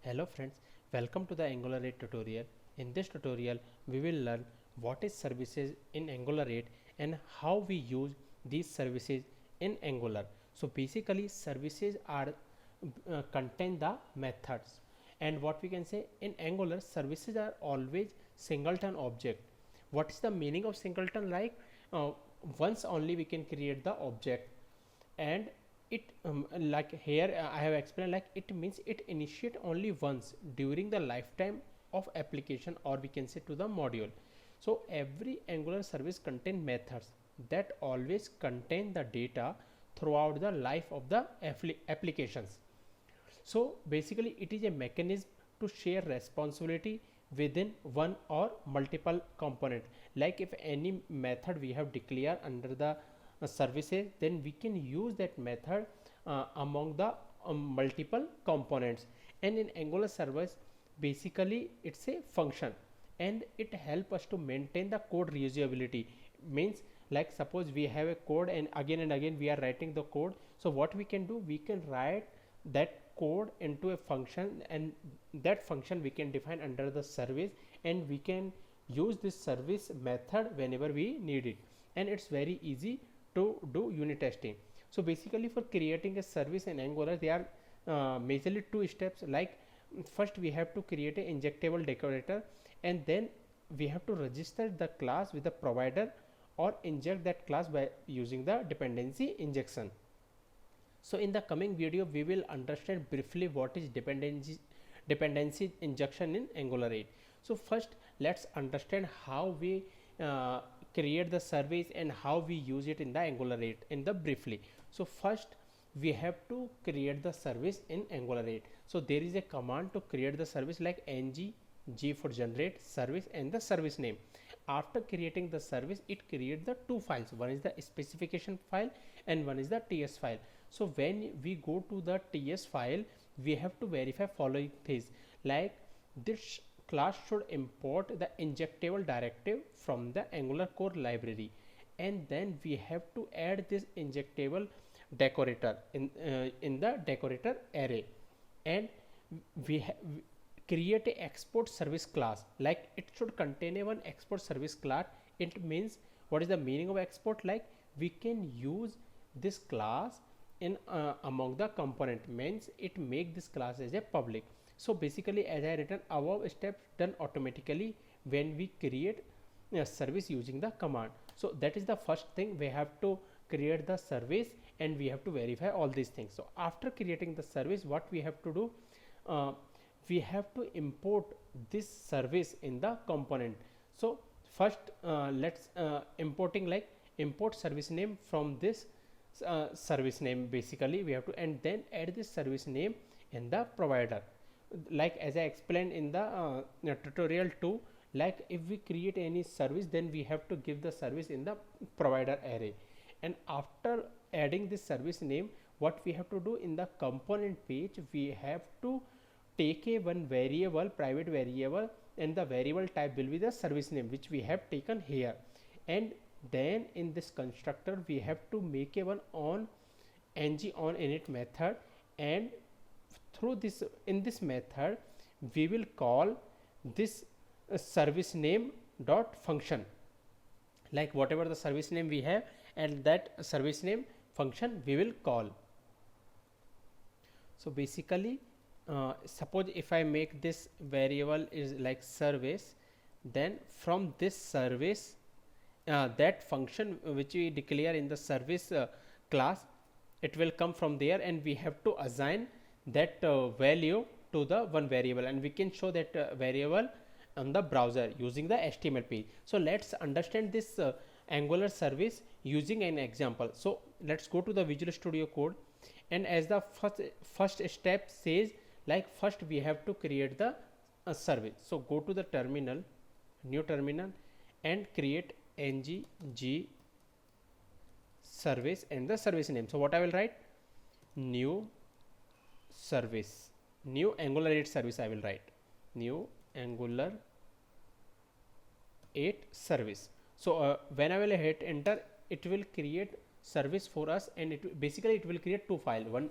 Hello friends, welcome to the Angular 8 tutorial. In this tutorial, we will learn what is services in Angular 8 and how we use these services in Angular. So basically services are contain the methods, and what we can say in Angular services are always singleton object. What is the meaning of singleton? Like uh, once only we can create the object, and it like here I have explained, like it means it initiate only once during the lifetime of application, or we can say to the module. So every Angular service contain methods that always contain the data throughout the life of the applications. So basically it is a mechanism to share responsibility within one or multiple component. Like if any method we have declared under the services, then we can use that method among the multiple components. And in Angular service, basically it's a function, and it help us to maintain the code reusability. Means like suppose we have a code and again we are writing the code. So what we can do, we can write that code into a function, and that function we can define under the service, and we can use this service method whenever we need it. And it's very easy to do unit testing. So basically for creating a service in Angular, there are majorly two steps. Like first we have to create a injectable decorator, and then we have to register the class with the provider or inject that class by using the dependency injection. So in the coming video, we will understand briefly what is dependency injection in Angular 8. So first let's understand how we create the service and how we use it in the Angular 8 in the briefly. So first we have to create the service in Angular 8. So there is a command to create the service, like ng g for generate service and the service name. After creating the service, it creates the two files. One is the specification file and one is the ts file. So when we go to the ts file, we have to verify following things, like this class should import the injectable directive from the Angular core library, and then we have to add this injectable decorator in the decorator array, and we create a export service class. Like it should contain a one export service class. It means, what is the meaning of export? Like we can use this class in among the component, means it make this class as a public. So basically, as I written above, steps done automatically when we create a service using the command. So that is the first thing. We have to create the service and we have to verify all these things. So after creating the service, what we have to do, we have to import this service in the component. So first let's importing, like import service name from this service name. Basically we have to, and then add this service name in the provider. Like as I explained in the tutorial 2, like if we create any service, then we have to give the service in the provider array. And after adding this service name, what we have to do in the component page, we have to take a one variable, private variable, and the variable type will be the service name, which we have taken here. And then in this constructor, we have to make a one on ng on init method, and through this, in this method we will call this service name dot function, like whatever the service name we have, and that service name function we will call. So basically suppose if I make this variable is like service, then from this service, that function which we declare in the service class, it will come from there, and we have to assign that value to the one variable, and we can show that variable on the browser using the HTML page. So let's understand this Angular service using an example. So let's go to the Visual Studio Code, and as the first step says, like first we have to create the service. So go to the terminal, new terminal, and create ng g service and the service name. So what I will write, new service, new Angular 8 service. I will write new Angular 8 service. So when I will hit enter, it will create service for us, and it basically it will create two files. One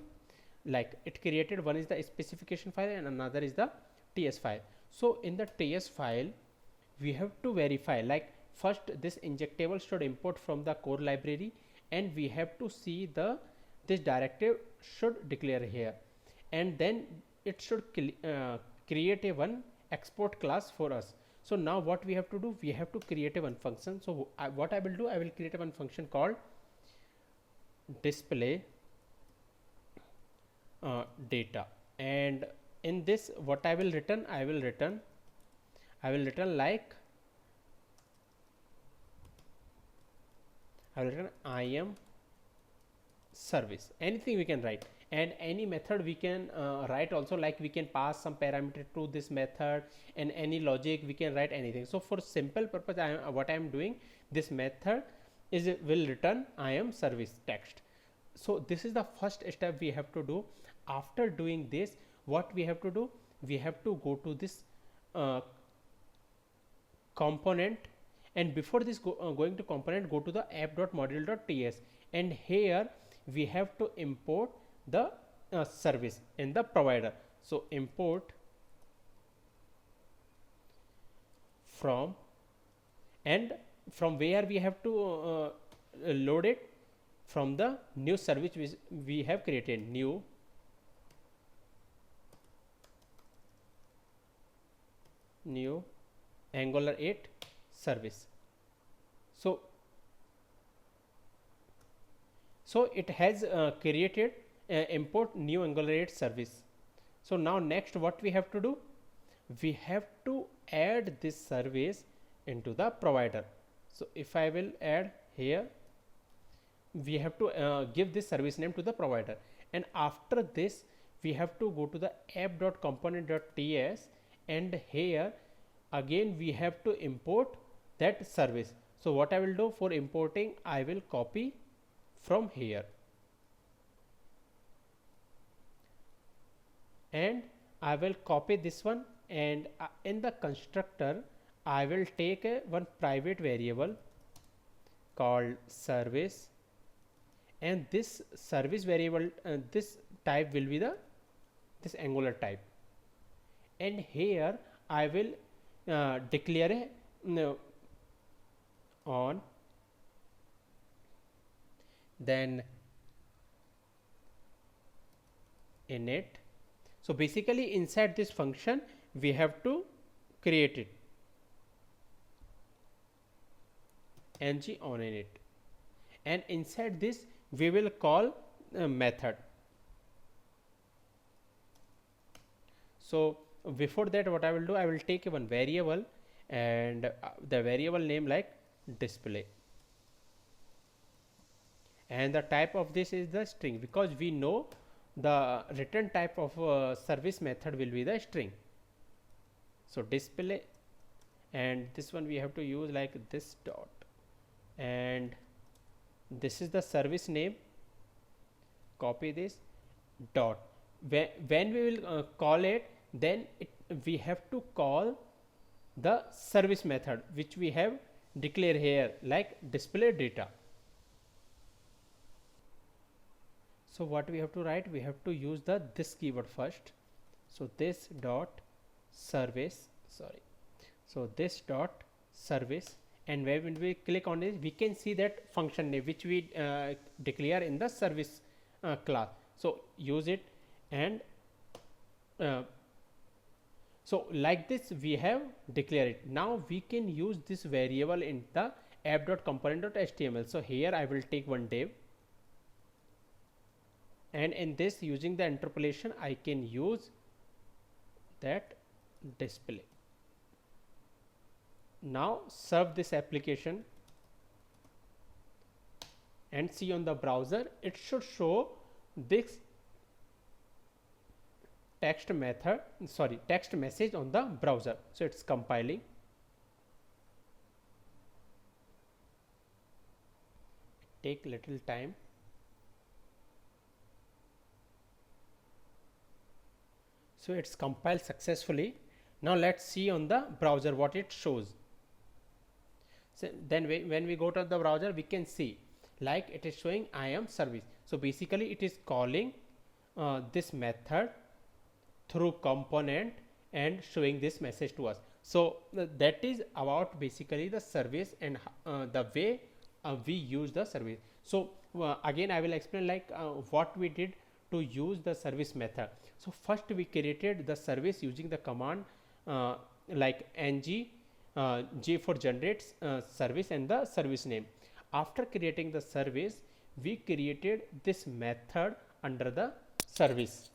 like it created, one is the specification file and another is the TS file. So in the TS file we have to verify, like first this injectable should import from the core library, and we have to see the this directive should declare here, and then it should create a one export class for us. So now what we have to do, we have to create a one function. So what I will do, I will create a one function called display data, and in this what I will return, I will return like I am service, anything we can write, and any method we can write also, like we can pass some parameter to this method, and any logic we can write anything. So for simple purpose, what I am doing, this method is will return I am service text. So this is the first step we have to do. After doing this, what we have to do, we have to go to this component, and before this going to component, go to the app.module.ts, and here we have to import the service in the provider. So import from, and from where we have to load it, from the new service which we have created, new Angular 8 service. So it has created import new Angular 8 service. So now next what we have to do, we have to add this service into the provider. So if I will add here, we have to give this service name to the provider, and after this we have to go to the app.component.ts, and here again we have to import that service. So what I will do for importing, I will copy from here, and I will copy this one, and in the constructor I will take one private variable called service, and this service variable, this type will be this Angular type, and here I will declare a on, then init. So basically inside this function we have to create it, ng on init, and inside this we will call a method. So before that, what I will do, I will take one variable, and the variable name like display, and the type of this is the string, because we know the return type of service method will be the string. So display, and this one we have to use like this dot, and this is the service name, copy this dot. When we will call it, then we have to call the service method which we have declared here, like display data. So what we have to write, we have to use the this keyword first. So this dot service, sorry, so this dot service, and when we click on it, we can see that function name which we declare in the service class. So use it, and so like this we have declared it. Now we can use this variable in the app.component.html. So here I will take one div, and in this, using the interpolation, I can use that display. Now serve this application and see on the browser, it should show this text message on the browser. So it's compiling. Take little time. So it's compiled successfully. Now let's see on the browser what it shows. So then when we go to the browser, we can see like it is showing I am service. So basically it is calling this method through component and showing this message to us. So that is about basically the service and the way we use the service. So again I will explain like what we did to use the service method. So first we created the service using the command like ng j for generates service and the service name. After creating the service, we created this method under the service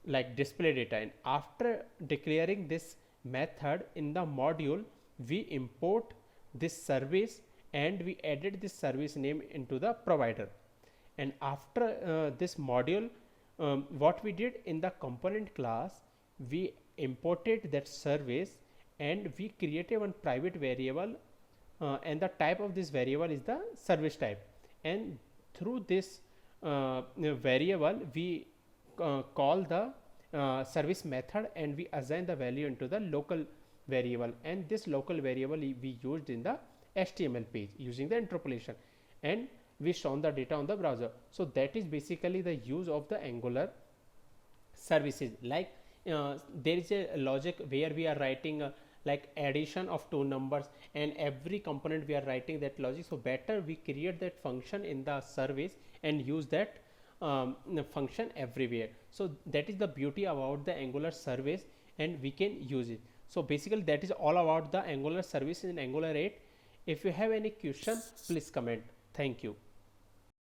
like display data, and after declaring this method in the module, we import this service and we added this service name into the provider. And after this module, what we did in the component class, we imported that service and we created one private variable, and the type of this variable is the service type, and through this variable we call the service method and we assign the value into the local variable, and this local variable we used in the HTML page using the interpolation, and we shown the data on the browser. So that is basically the use of the Angular services. Like there is a logic where we are writing like addition of two numbers, and every component we are writing that logic. So better we create that function in the service and use that function everywhere. So that is the beauty about the Angular service, and we can use it. So basically that is all about the Angular service in Angular 8. If you have any question, please comment. Thank you.